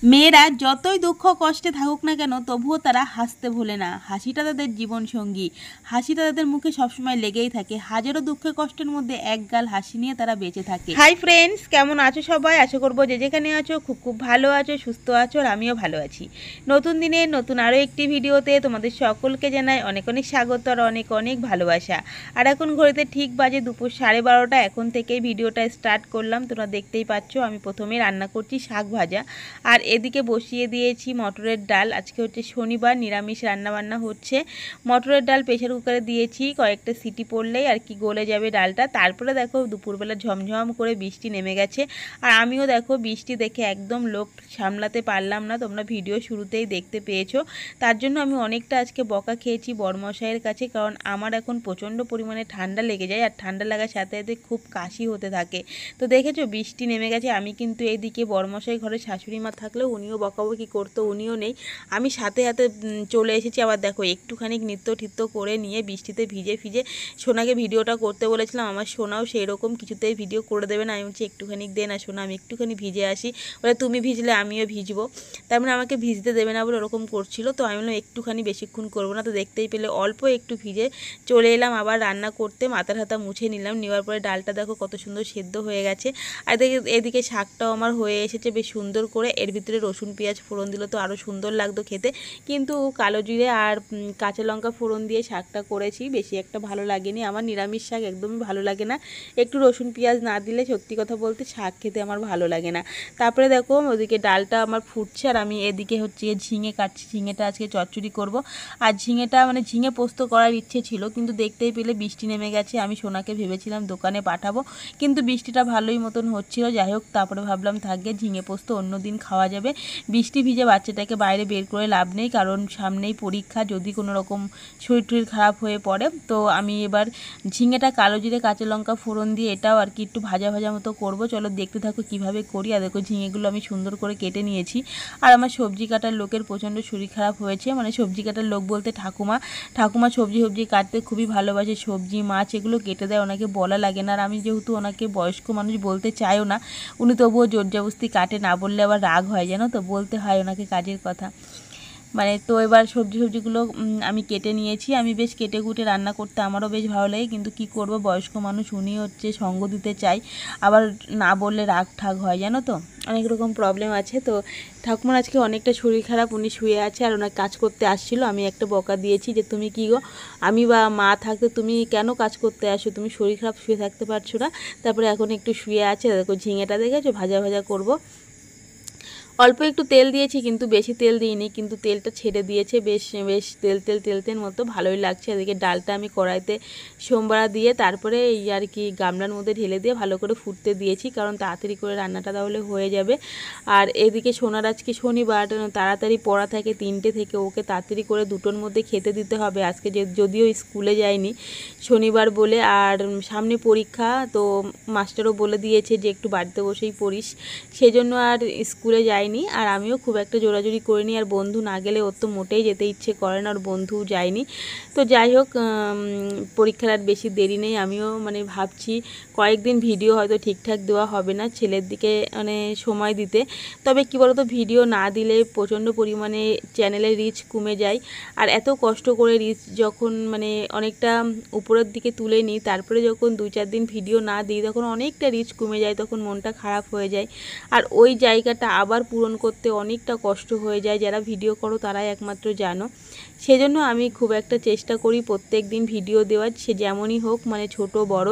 মেয়েরা যতই দুঃখ কষ্টে থাকুক না কেন তবুও তারা হাসতে ভোলে না। হাসিটা তাদের জীবন সঙ্গী, হাসিটা তাদের মুখে সবসময় লেগেই থাকে। হাজারো দুঃখে কষ্টের মধ্যে এক গাল হাসি নিয়ে তারা বেঁচে থাকে। হাই ফ্রেন্ডস, কেমন আছো সবাই? আশা করবো যে যেখানে আছো খুব খুব ভালো আছো, সুস্থ আছো, আর আমিও ভালো আছি। নতুন দিনে নতুন আরও একটি ভিডিওতে তোমাদের সকলকে জানাই অনেক অনেক স্বাগত আর অনেক অনেক ভালোবাসা। আর এখন ঘড়িতে ঠিক বাজে দুপুর 12:30। এখন থেকেই ভিডিওটা স্টার্ট করলাম। তোমরা দেখতেই পাচ্ছ আমি প্রথমে রান্না করছি শাক ভাজা, আর এদিকে বসিয়ে দিয়েছি মটরের ডাল। আজকে হচ্ছে শনিবার, নিরামিষ রান্নাবান্না হচ্ছে। মটরের ডাল প্রেশার কুকারে দিয়েছি, কয়েকটা সিটি পড়লেই আর কি গলে যাবে ডালটা। তারপরে দেখো দুপুরবেলা ঝমঝম করে বৃষ্টি নেমে গেছে, আর আমিও দেখো বৃষ্টি দেখে একদম লোভ সামলাতে পারলাম না। তোমরা ভিডিও শুরুতেই দেখতে পেয়েছো। তার জন্য আমি অনেকটা আজকে বকা খেয়েছি বড়মশাইয়ের কাছে, কারণ আমার এখন প্রচণ্ড পরিমাণে ঠান্ডা লেগে যায়, আর ঠান্ডা লাগার সাথে সাথে খুব কাশি হতে থাকে। তো দেখেছো বৃষ্টি নেমে গেছে। আমি কিন্তু এইদিকে বড়মশাই ঘরে শাশুড়ি মা থাকলেও উনিও বকাবকি করতো, উনিও নেই। আমি সাথে সাথে চলে এসেছি। আবার দেখো একটুখানি নৃত্য ঠিত্য করে নিয়ে বৃষ্টিতে ভিজে ভিজে সোনাকে ভিডিওটা করতে বলেছিলাম। আমার সোনাও সেই রকম কিছুতেই ভিডিও করে দেবে না। আমি বলছি একটুখানি দে না সোনা, আমি একটুখানি ভিজে আসি। বলে তুমি ভিজলে আমিও ভিজবো, তার মানে আমাকে ভিজতে দেবে না বলে ওরকম করছিল। তো আমি বললাম একটুখানি, বেশিক্ষণ করবো না। তো দেখতেই পেলে অল্প একটু ভিজে চলে এলাম আবার রান্না করতে। মাথার হাতা মুছে নিলাম, নেওয়ার পরে ডালটা দেখো কত সুন্দর সেদ্ধ হয়ে গেছে। আর এদিকে শাকটাও আমার হয়ে এসেছে বেশ সুন্দর করে। এর ভিতরে রসুন পেঁয়াজ ফোড়ন দিলে তো আরও সুন্দর লাগতো খেতে, কিন্তু কালো জিরে আর কাঁচা লঙ্কা ফোড়ন দিয়ে শাকটা করেছি, বেশি একটা ভালো লাগেনি। আমার নিরামিষ শাক একদমই ভালো লাগে না, একটু রসুন পেঁয়াজ না দিলে সত্যি কথা বলতে শাক খেতে আমার ভালো লাগে না। তারপরে দেখো ওদিকে ডালটা আমার ফুটছে, আর আমি এদিকে হচ্ছে ঝিঙে কাটছি। ঝিঙেটা আজকে চচ্চড়ি করব। আর ঝিঙেটা মানে ঝিঙে পোস্ত করার ইচ্ছে ছিল, কিন্তু দেখতেই পেলে বৃষ্টি নেমে গেছে। আমি সোনাকে ভেবেছিলাম দোকানে পাঠাবো, কিন্তু বৃষ্টিটা ভালোই মতন হচ্ছিল। যাই হোক, তারপরে ভাবলাম থাকবে ঝিঙে পোস্ত অন্য দিন খাওয়া যাবে। বৃষ্টি ভিজে বাচ্চাটাকে বাইরে বের করে লাভ নেই, কারণ সামনেই পরীক্ষা। যদি কোনো রকম শরীর টরীর খারাপ হয়ে পড়ে, তো আমি এবার ঝিঙেটা কালো জিরে কাঁচা লঙ্কা ফোড়ন দিয়ে এটাও আর কি একটু ভাজা ভাজা মতো করব। চলো দেখতে থাকো কিভাবে করি। আর দেখো ঝিঙেগুলো আমি সুন্দর করে কেটে নিয়েছি। আর আমার সবজি কাটার লোকের প্রচণ্ড শরীর খারাপ হয়েছে, মানে সবজি কাটার লোক বলতে ঠাকুমা সবজি কাটতে খুবই ভালোবাসে। সবজি মাছ এগুলো কেটে দেয়, ওনাকে বলা লাগে না। আর আমি যেহেতু ওনাকে বয়স্ক মানুষ বলতে চাইও না, উনি তবুও জোর জবরদস্তি কাটে, না বললে আবার রাগ হয়, জানো তো, বলতে হয় ওনাকে কাজের কথা। মানে তো এবার সবজিগুলো আমি কেটে নিয়েছি। আমি বেশ কেটে কুটে রান্না করতে আমারও বেশ ভালো লাগে, কিন্তু কি করব, বয়স্ক মানুষ, উনি হচ্ছে সঙ্গ দিতে চাই, আবার না বললে রাগ ঠাগ হয়, জানো তো, অনেক রকম প্রবলেম আছে। তো ঠাকুমার আজকে অনেকটা শরীর খারাপ, উনি শুয়ে আছে আর ওনার কাজ করতে আসছিল। আমি একটা বকা দিয়েছি যে তুমি কি গো, আমি বা মা থাকতে তুমি কেন কাজ করতে আসো, তুমি শরীর খারাপ শুয়ে থাকতে পারছো না। তারপরে এখন একটু শুয়ে আছে। দেখো ঝিঙেটা দেখেছো ভাজা ভাজা করব। অল্প একটু তেল দিয়েছি, কিন্তু বেশি তেল দিইনি, কিন্তু তেলটা ছেড়ে দিয়েছে, বেশ বেশ তেল মতো ভালোই লাগছে। এদিকে ডালটা আমি কড়াইতে সোমবার দিয়ে তারপরে এই আর কি গামলার মধ্যে ঢেলে দিয়ে ভালো করে ফুটতে দিয়েছি, কারণ তাড়াতাড়ি করে রান্নাটা তাহলে হয়ে যাবে। আর এদিকে সোনার আজকে শনিবার, তাড়াতাড়ি পড়া থাকে 3টে থেকে, ওকে তাড়াতাড়ি করে 2টোর মধ্যে খেতে দিতে হবে। আজকে যদিও স্কুলে যায়নি শনিবার বলে, আর সামনে পরীক্ষা, তো মাস্টারও বলে দিয়েছে যে একটু বাড়িতে বসেই পড়িস, সেজন্য আর স্কুলে যায়নি। আর আমিও খুব একটা জোরাজুরি করিনি। আর বন্ধু না গেলে ওর তো মোটেই যেতে ইচ্ছে করে না, ওর বন্ধু যায়নি। তো যাই হোক, পরীক্ষার আর বেশি দেরি নেই। আমিও মানে ভাবছি কয়েকদিন ভিডিও হয়তো ঠিকঠাক দেওয়া হবে না, ছেলের দিকে মানে সময় দিতে। তবে কি বলতো, ভিডিও না দিলে প্রচণ্ড পরিমাণে চ্যানেলের রিচ কমে যায়। আর এত কষ্ট করে রিচ যখন মানে অনেকটা উপরের দিকে তুলে নিই, তারপরে যখন 2-4 দিন ভিডিও না দিই, তখন অনেকটা রিচ কমে যায়, তখন মনটা খারাপ হয়ে যায়। আর ওই জায়গাটা আবার পূরণ করতে অনেকটা কষ্ট হয়ে যায়। যারা ভিডিও করো তারাই একমাত্র জানো। সেজন্য আমি খুব একটা চেষ্টা করি প্রত্যেক দিন ভিডিও দেওয়ার, সে যেমনই হোক, মানে ছোট বড়,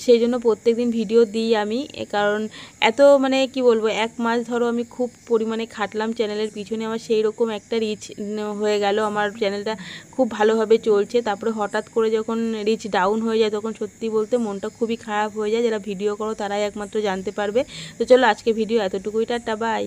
সেই জন্য প্রত্যেক দিন ভিডিও দিই আমি। কারণ এত মানে কি বলবো, 1 মাস ধরো আমি খুব পরিমাণে খাটলাম চ্যানেলের পিছনে, আমার সেই রকম একটা রিচ হয়ে গেল, আমার চ্যানেলটা খুব ভালোভাবে চলছে। তারপরে হঠাৎ করে যখন রিচ ডাউন হয়ে যায়, তখন সত্যি বলতে মনটা খুবই খারাপ হয়ে যায়। যারা ভিডিও করো তারাই একমাত্র জানতে পারবে। তো চলো আজকে ভিডিও এতটুকুই, টাটা বাই।